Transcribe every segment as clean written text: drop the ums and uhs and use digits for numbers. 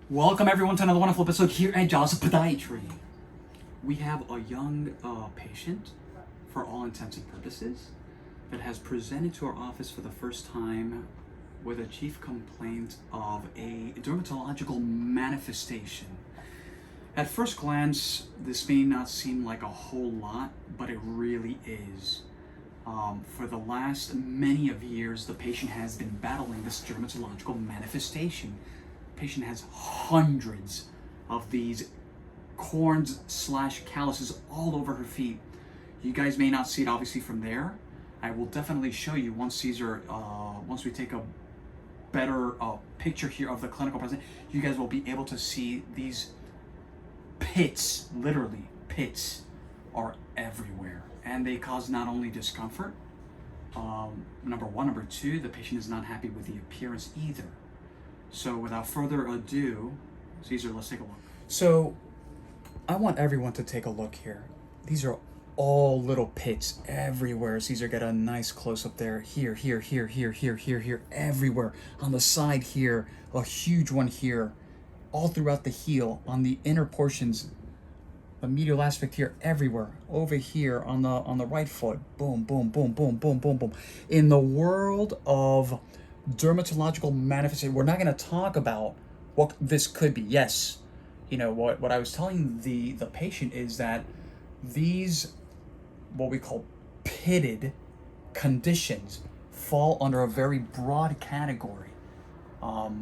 Welcome everyone to another wonderful episode here at Doctors of Podiatry. We have a young patient, for all intents and purposes, that has presented to our office for the first time with a chief complaint of a dermatological manifestation. At first glance, this may not seem like a whole lot, but it really is. For the last many of years, the patient has been battling this dermatological manifestation. The patient has hundreds of these corns / calluses all over her feet. You guys may not see it obviously from there. I will definitely show you once once we take a better picture here of the clinical present. You guys will be able to see these pits, literally pits, are everywhere, and they cause not only discomfort, number one, number two, the patient is not happy with the appearance either. So without further ado, Caesar, let's take a look. So I want everyone to take a look here. These are all little pits everywhere. Caesar, get a nice close up there. Here, everywhere. On the side here, a huge one here. All throughout the heel, on the inner portions, the medial aspect here, everywhere. Over here on the right foot, boom. In the world of dermatological manifestation, we're not going to talk about what this could be. Yes, you know what I was telling the patient is that these, what we call pitted conditions, fall under a very broad category.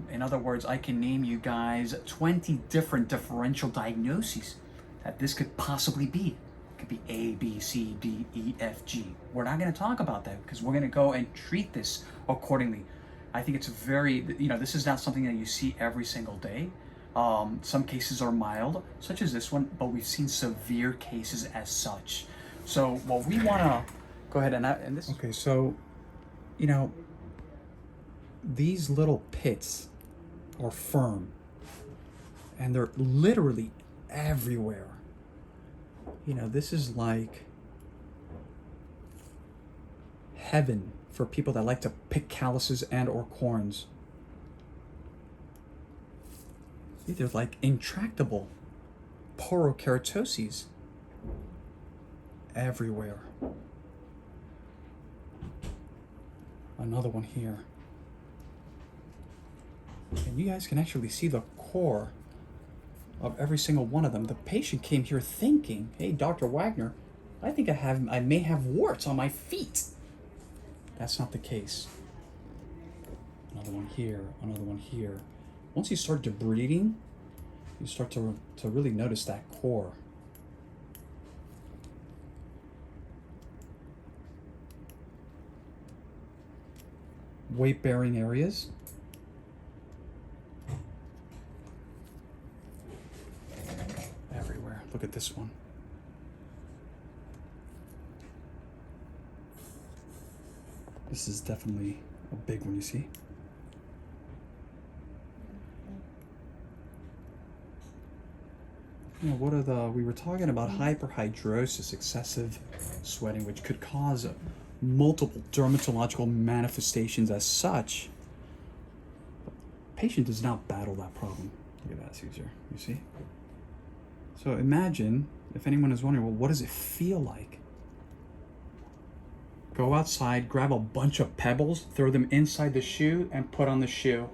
In other words, I can name you guys 20 different differential diagnoses that this could possibly be. It could be A, B, C, D, E, F, G. We're not going to talk about that because we're going to go and treat this accordingly. I think it's very, this is not something that you see every single day. Some cases are mild, such as this one, but we've seen severe cases as such. So what we want to go ahead and this. Okay, so, these little pits are firm, and they're literally everywhere. This is like heaven for people that like to pick calluses and or corns. They're like intractable porokeratoses everywhere. Another one here. And you guys can actually see the core of every single one of them. The patient came here thinking, hey, Dr. Wagner, I think I may have warts on my feet. That's not the case. Another one here, another one here. Once you start debriding, you start to really notice that core. Weight-bearing areas. Everywhere. Look at this one. This is definitely a big one, you see? We were talking about hyperhidrosis, excessive sweating, which could cause multiple dermatological manifestations as such. The patient does not battle that problem. Look at that, Caesar, you see? So imagine, if anyone is wondering, well, what does it feel like? Go outside, grab a bunch of pebbles, throw them inside the shoe, and put on the shoe.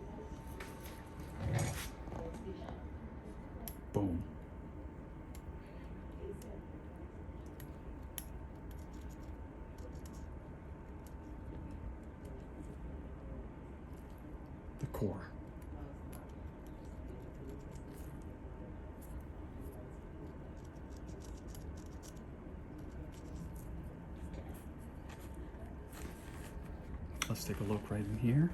Boom. The core. Let's take a look right in here.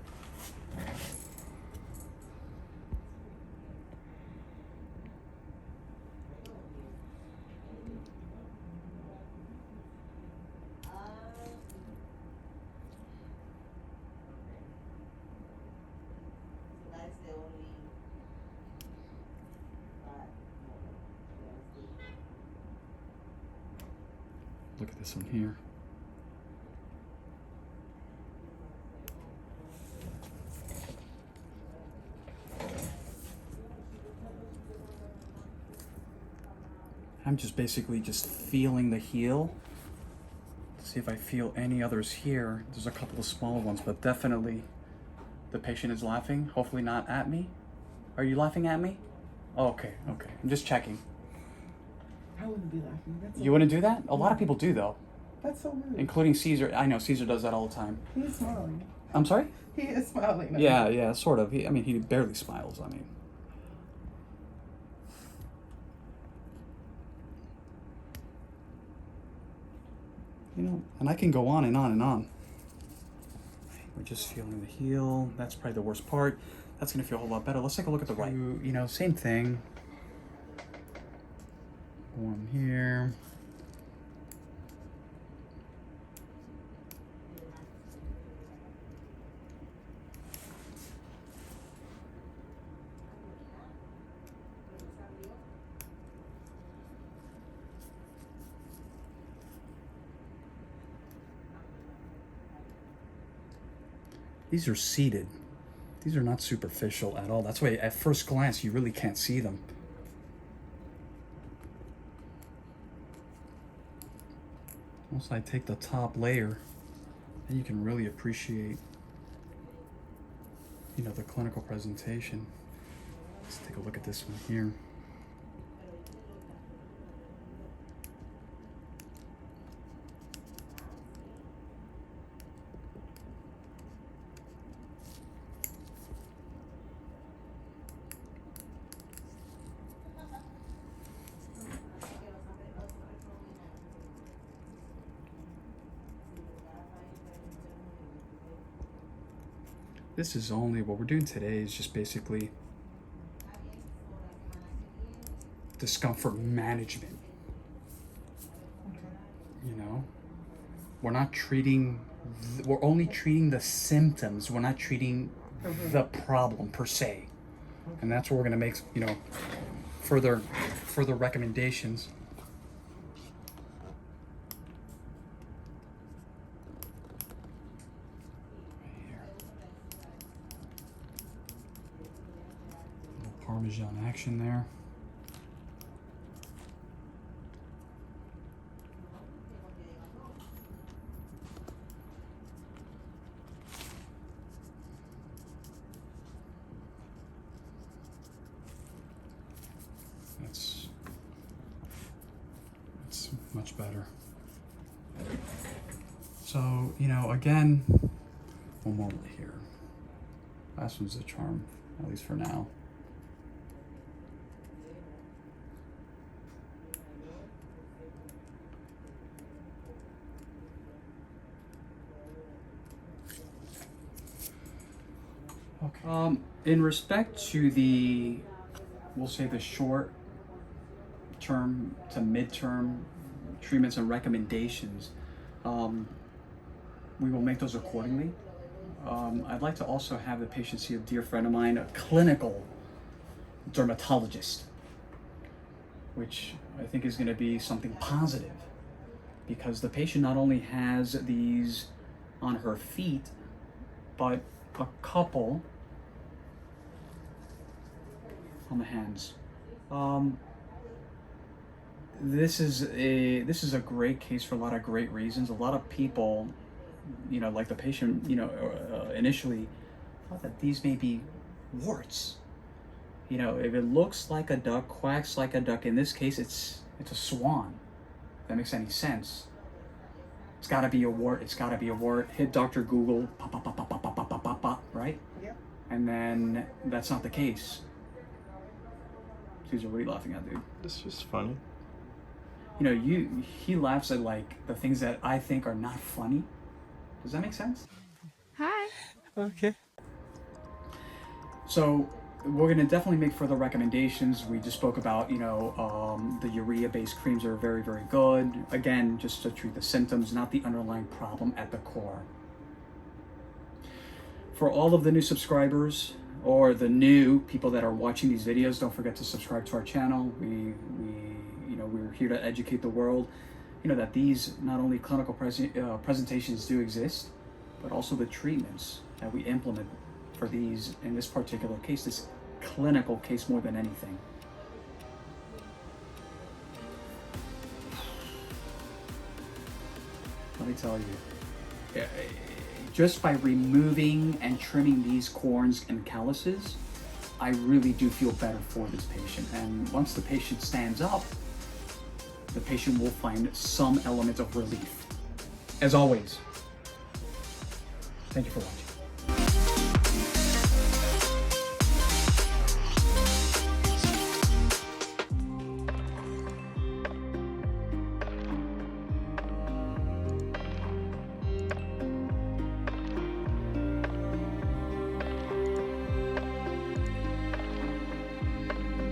Look at this one here. I'm just basically just feeling the heel. See if I feel any others here. There's a couple of smaller ones, but definitely the patient is laughing. Hopefully not at me. Are you laughing at me? Oh, okay. I'm just checking. I wouldn't be laughing. You wouldn't do that? A lot of people do, though. That's so rude. Including Caesar. I know Caesar does that all the time. He's smiling. I'm sorry? He is smiling. Yeah, sort of. He barely smiles. And I can go on and on and on. We're just feeling the heel. That's probably the worst part. That's gonna feel a whole lot better. Let's take a look at the right. Same thing. One here. These are seated. These are not superficial at all. That's why at first glance you really can't see them. Once I take the top layer, then you can really appreciate, the clinical presentation. Let's take a look at this one here. This is only, what we're doing today is just basically discomfort management. We're not treating, we're only treating the symptoms. We're not treating the problem per se. And that's where we're gonna make, further recommendations. Parmesan action there. That's much better. So, again, one more here. Last one's the charm, at least for now. Okay. In respect to we'll say the short term to midterm treatments and recommendations, we will make those accordingly. I'd like to also have the patient see a dear friend of mine, a clinical dermatologist, which I think is going to be something positive, because the patient not only has these on her feet, but a couple on the hands. This is a great case for a lot of great reasons. A lot of people, like the patient, initially thought that these may be warts. If it looks like a duck, quacks like a duck, in this case it's a swan. If that makes any sense. It's got to be a wart. It's got to be a wart. Hit Dr. Google, pop, pop, pop, pop, pop, pop, pop, pop, pop, right? Yep. And then that's not the case. Caesar, what are you laughing at, dude? It's just funny. He laughs at like the things that I think are not funny. Does that make sense? Hi. Okay. So we're going to definitely make further recommendations. We just spoke about, the urea-based creams are very, very good. Again, just to treat the symptoms, not the underlying problem at the core. For all of the new subscribers or the new people that are watching these videos, don't forget to subscribe to our channel. We're here to educate the world, that these not only clinical presentations do exist, but also the treatments that we implement for these, in this particular case, this clinical case more than anything. let me tell you, just by removing and trimming these corns and calluses, I really do feel better for this patient. And once the patient stands up, the patient will find some element of relief. As always, thank you for watching.